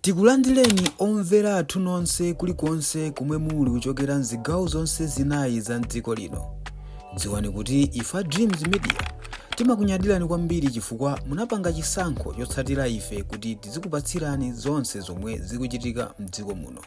Tikulandireni omvera athu nonse kulikonse kumwe muli kuchokera mzigawo zonse zinayi za mdziko lino. Dziwani kuti ifa Dreams Media timakunyadirani kwambiri chifukwa munapanga chisankho chotsatira ife kuti tizikupatsirani zonse zomwe zikuchitika mdziko muno.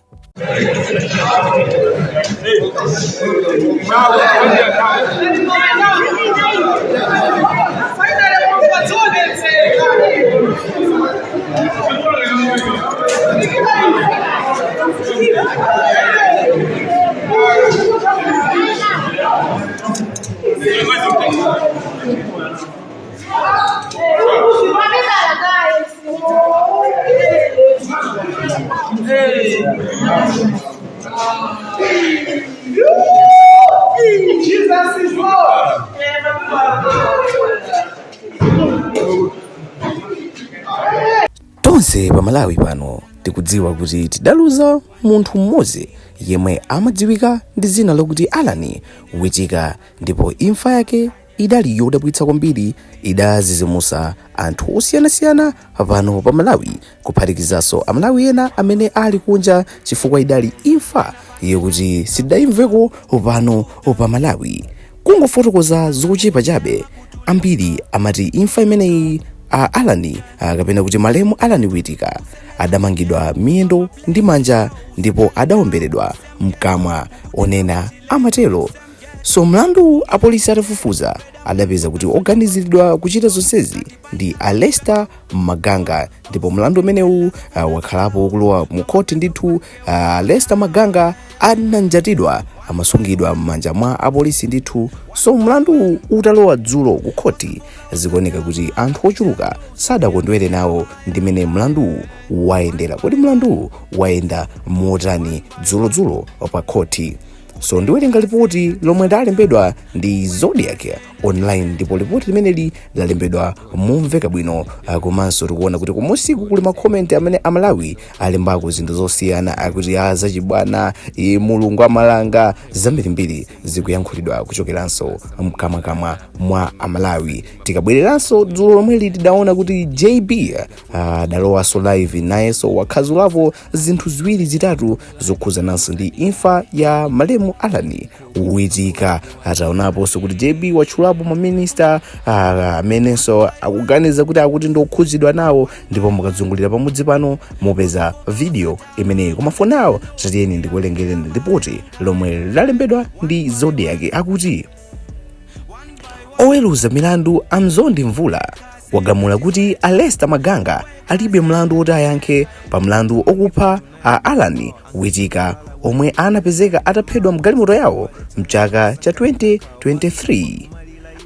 Jesus is Lord. Tonse pa Malawi pano tikudziwa kuti tidaluza munthu mmodzi yemwe amadziwika ndi dzina lokuti Allan Witika, ndipo imfa yake idali yodabwitsa kwambiri, idazizimusa anthu osiyanasiyana pano pa Malawi, kuphatikizanso amalawi ena amene ali kunja chifukwa idali imfa yokuti sidayimveko pano pa Malawi. Kungofotokoza zochepa chabe, ambiri amati imfa imeneyi Allan kapena kuti Malemu Allan Witika adamangidwa miyendo ndi manja ndipo adawomberedwa mkamwa, onena amatero. So mlandu apolisi atafufuza adapeza kuti oganiziridwa kuchita zonsezi ndi Allan Maganga, ndipo mlandu umenewu wakhalapo kulowa mu khoti ndithu. Allan Maganga ananjatidwa, amasungidwa m'manja mwa apolisi ndithu. So mlandu utalowa dzulo ku khoti, zikuoneka kuti anthu ochuluka sadakondwere nawo ndimene mlandu wayendera. Kodi mlandu wayenda motani dzulo pa khoti? So ndiwerenga ripoti lomwe lalembedwa ndi Zodiac online, ndipo ripoti limeneli lalembedwa momveka bwino, komanso tikuona kuti kumusiku kuli makomenti amene amalawi alembako zinthu zosiyana, akuti zachibwana, mulungu amalanga, zambirimbiri zikuyankhulidwa kuchokeranso mkamwa mwa amalawi. Tikabwereranso dzulo lomweli tidaona kuti JB dalowaso live nayenso wakhazulapo zinthu ziwiri zitatu zokhuzananso ndi imfa ya Malemu Allan Witika. Ataonaponso kuti JB wachulapo maminista amenenso akuganiza kuti akuti ndokhuzidwa nawo, ndipo mukadzungulira pamudzi pano mupeza video imeneyi. Koma for now tatiyeni ndikuwerengereni ripoti lomwe lalembedwa ndi Zodiac. Akuti oweruza milandu amzondi mvula wagamula kuti Allan Maganga alibe mlandu woti ayankhe pa mlandu okupha Allan Witika, omwe anapezeka ataphedwa mgalimoto yawo mchaka cha 2023.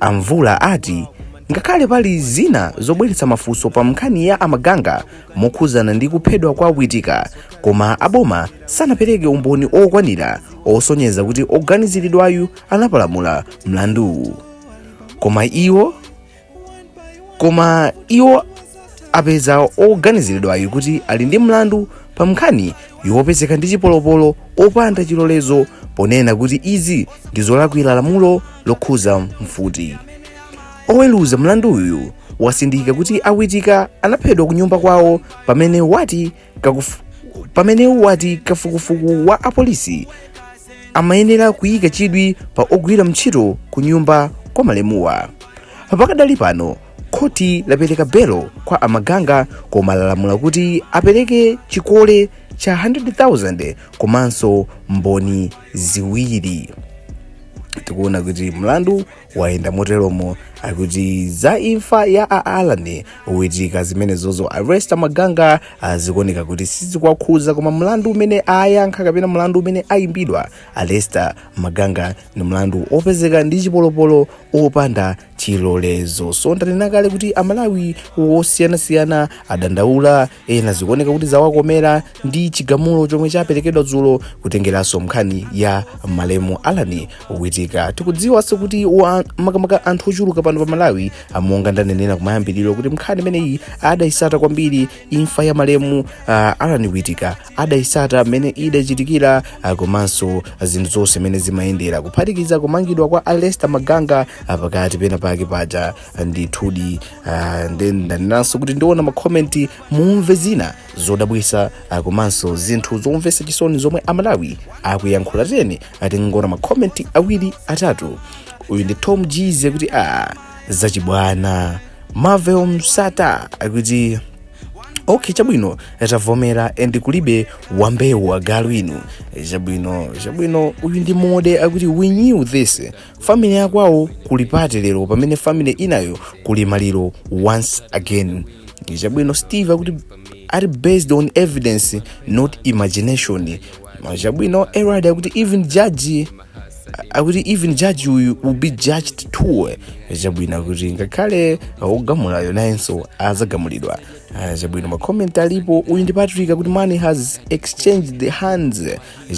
Amvula ati ngakhale pali zina zobweretsa mafunso pa nkhani ya Maganga mokhuzana ndi kuphedwa kwa Witika, koma aboma sanapereke umboni okwanira osonyeza kuti oganiziridwayu anapalamula mlandu. Koma iwo apeza oganiziridwayu kuti ali ndi mlandu pa nkhani yopezeka ndi chipolopolo opanda chilolezo, ponena kuti izi ndi zolakwira lamulo lokhuza mfuti. Oweruza mlanduyu wasindika kuti Witika anaphedwa ku nyumba kwawo pamene wati kafukufuku wa apolisi amayenera kuyika chidwi pa ogwira ntchito ku nyumba kwa Malemuwa. Pakadali pano khoti lapereka belo kwa Maganga, koma lalamula kuti apereke chikole cha 100,000 komanso mboni ziwiri. Tikuona kuti mlandu wayenda moteromo, akuti za imfa ya Allan Witika zimene zozo Allan Maganga zikuoneka kuti sizikuwakhuza, koma mlandu umene ayankha kapena mlandu umene ayimbidwa Allan Maganga ni mlandu opezeka ndi chipolopolo opanda chilolezo. So ndanena kale kuti amalawi osiyanasiyana adandaula, ena zikuoneka kuti zawakomera ndi chigamulo chomwe chaperekedwa dzulo kutengeranso nkhani ya Malemu Allan Witika. Tikudziwanso kuti makamaka anthu ochuluka pano pa Malawi monga ndanenera kumayambiriro kuti nkhani imeneyi adayisata kwambiri imfa ya Malemu Allan Witika, adayisata mmene idachitikira komanso zinthu zonse mmene zimayendera kuphatikiza kumangidwa kwa Alester Maganga pakati pena pake paja ndithudi. Then ndanenanso kuti ndiona makomenti mumve zina zodabwitsa komanso zinthu zomvetsa chisoni zomwe Amalawi akuyankhula teni atingona makomenti awiri atatu. Uyu ndi Tom G's akuti zachibwana Marvel Msata akuti okay chabwino tavomera and kulibe wambewu agalu inu chabwino. Uyu ndi Mode akuti we knew this, family yakwawo kulipate lero pamene family inayo kuli maliro once again. Chabwino Steve akuti are based on evidence not imagination. Chabwino Erad akuti even judge will be judged too. Chabwino akuti ngakhale ogamulayo nayenso azagamulidwa. Chabwino makomenti alipo. Uyu ndi Patrick akuti money has exchanged the hands.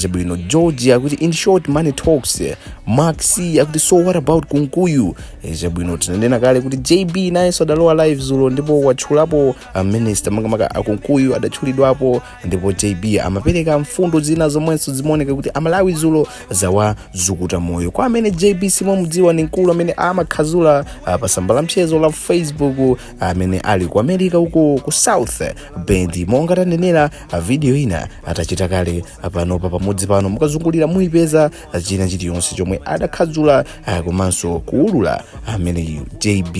Chabwino George akuti in short money talks. Mark C akuti so what about Kunkuyu. Chabwino tinanena kale kuti JB nayenso adalowa live zulo ndipo watchulapo minister makamaka akunkuyu adatchulidwapo ndipo JB amapereka mfundo zina zomwenso zimoneka kuti Amalawi zulo zawa zukuta moyo. Kwa amene JB simudziwa ni mkulu amene amakhazula pasamba la mchezo la Facebook amene ali ku America uko ku South Bend. Monga tanenera video ina atachita kale panopa pamodzi pano mukazungulira muipeza china chiliyonse chomwe adakhazula komanso kuulula amene JB.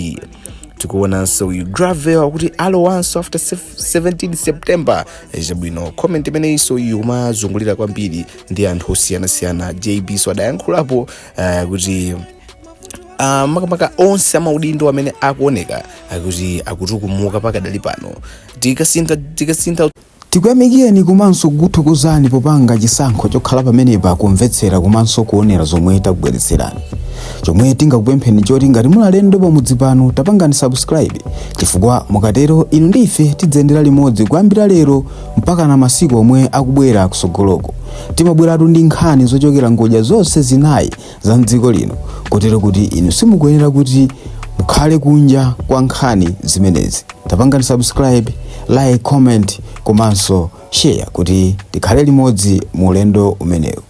Tikuonanso uyu Gravel akuti alowanso after 17 September. Chabwino comment imeneyinso yumazungulira kwambiri ndi anthu osiyanasiyana. JB so adayankhulapo kuti makamaka onse amaudindo amene akuoneka kuti akutukumuka pakadali pano. Tikasintha tikuyamikeni komanso kuthokozani popanga chisankho chokhala pamenepa kumvetsera komanso kuonera zomwe takubweretserani. Chomwe tingakupempheni choti ngati muli alendo pamudzi pano tapangani subscribe, chifukwa mukatero inu ndife tidzendera limodzi kuyambira lero mpaka na masiku omwe akubwera kusogoloko. Timabweratu ndi nkhani zochokera ngodya zonse zinayi za mdziko lino, kotero kuti inu simukuyenera kuti mukhale kunja kwa nkhani zimenezi. Tapangani subscribe, like, comment komanso share kuti tikhale limodzi mu ulendo umenewu.